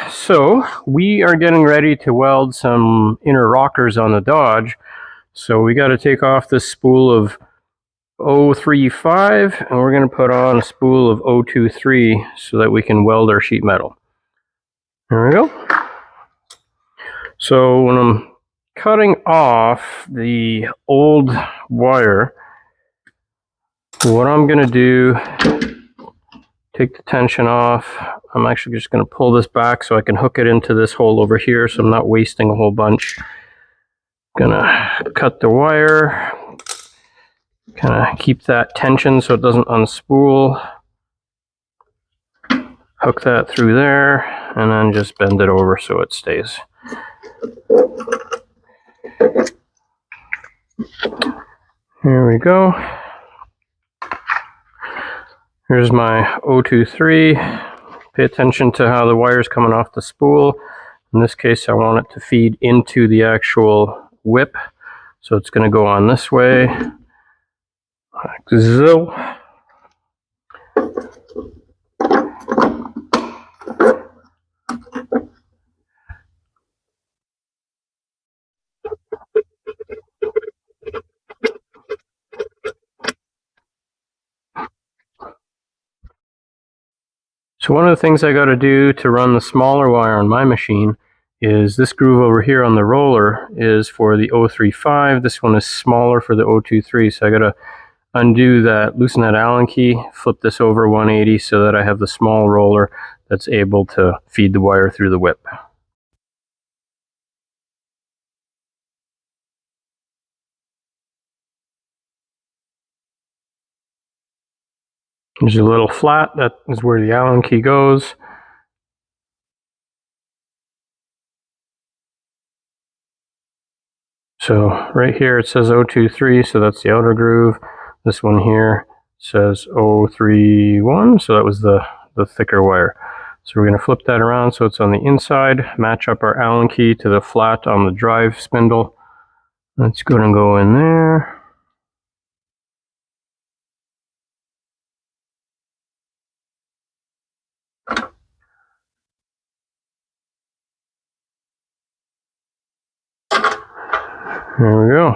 So we are getting ready to weld some inner rockers on the Dodge. So we got to take off this spool of 035 and we're going to put on a spool of 023 so that we can weld our sheet metal. There we go. So when I'm cutting off the old wire, what I'm going to do, take the tension off. I'm actually just going to pull this back so I can hook it into this hole over here so I'm not wasting a whole bunch. Gonna cut the wire, kind of keep that tension so it doesn't unspool. Hook that through there and then just bend it over so it stays. Here we go. Here's my 023. Pay attention to how the wire is coming off the spool. In this case, I want it to feed into the actual whip. So it's going to go on this way. Like so. So one of the things I got to do to run the smaller wire on my machine is this groove over here on the roller is for the 035. This one is smaller for the 023. So I got to undo that, loosen that Allen key, flip this over 180 so that I have the small roller that's able to feed the wire through the whip. There's a little flat, that is where the Allen key goes. So right here it says 023, so that's the outer groove. This one here says 031, so that was the thicker wire. So we're going to flip that around so it's on the inside, match up our Allen key to the flat on the drive spindle. That's going to go in there. There we go.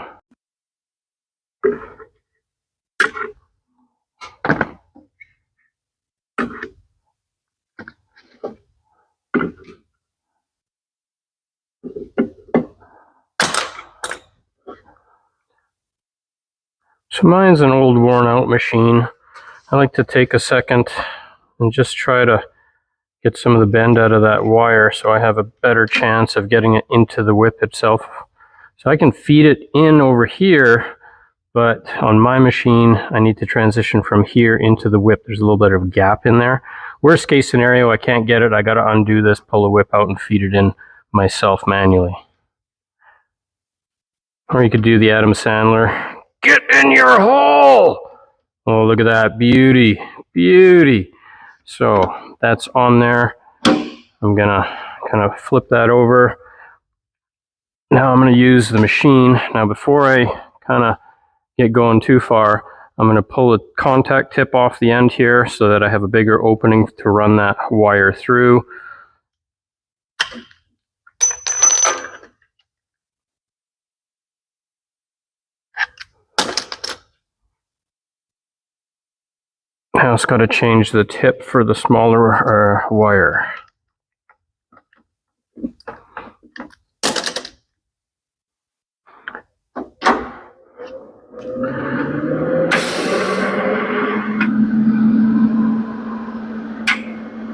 So mine's an old worn out machine. I like to take a second and just try to get some of the bend out of that wire so I have a better chance of getting it into the whip itself. So I can feed it in over here, but on my machine, I need to transition from here into the whip. There's a little bit of a gap in there. Worst case scenario, I can't get it. I got to undo this, pull the whip out and feed it in myself manually. Or you could do the Adam Sandler, get in your hole. Oh, look at that, beauty, beauty. So that's on there. I'm gonna kind of flip that over. Now I'm going to use the machine. Now before I kind of get going too far, I'm going to pull the contact tip off the end here so that I have a bigger opening to run that wire through. Now it's got to change the tip for the smaller wire.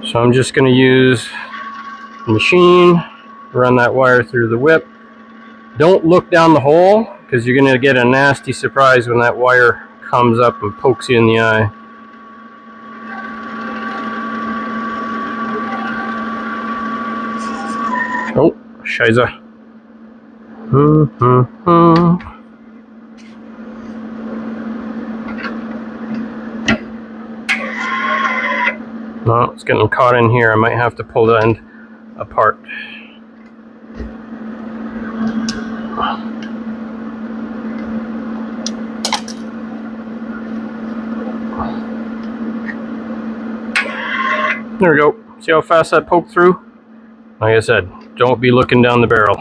So I'm just going to use the machine, run that wire through the whip. Don't look down the hole because you're going to get a nasty surprise when that wire comes up and pokes you in the eye. Oh, scheiße. No, it's getting caught in here. I might have to pull the end apart. There we go. See how fast that poked through? Like I said, don't be looking down the barrel.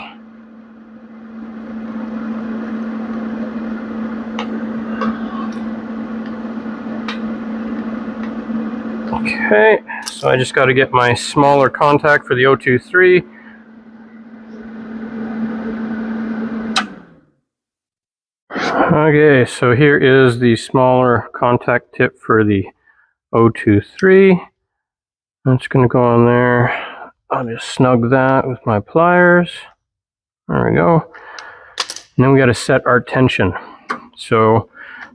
Okay, so I just got to get my smaller contact for the 023. Okay, so here is the smaller contact tip for the 023. I'm just going to go on there. I'll just snug that with my pliers. There we go. And then we got to set our tension. So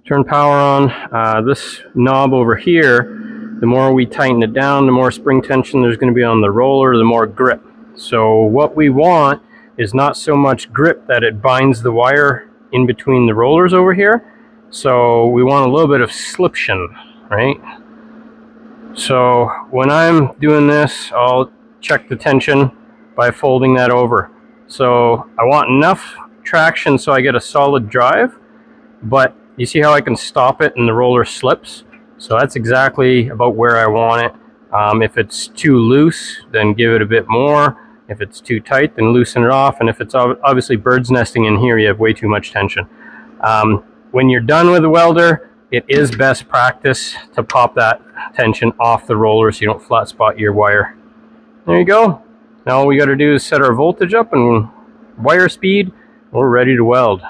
turn power on. This knob over here, the more we tighten it down, the more spring tension there's going to be on the roller, the more grip. So what we want is not so much grip that it binds the wire in between the rollers over here. So we want a little bit of sliption, right? So when I'm doing this, I'll check the tension by folding that over. So I want enough traction so I get a solid drive, but you see how I can stop it and the roller slips? So that's exactly about where I want it. If it's too loose, then give it a bit more. If it's too tight, then loosen it off. And if it's obviously bird's nesting in here, you have way too much tension. When you're done with the welder, it is best practice to pop that tension off the roller so you don't flat spot your wire. There you go. Now all we got to do is set our voltage up and wire speed. We're ready to weld.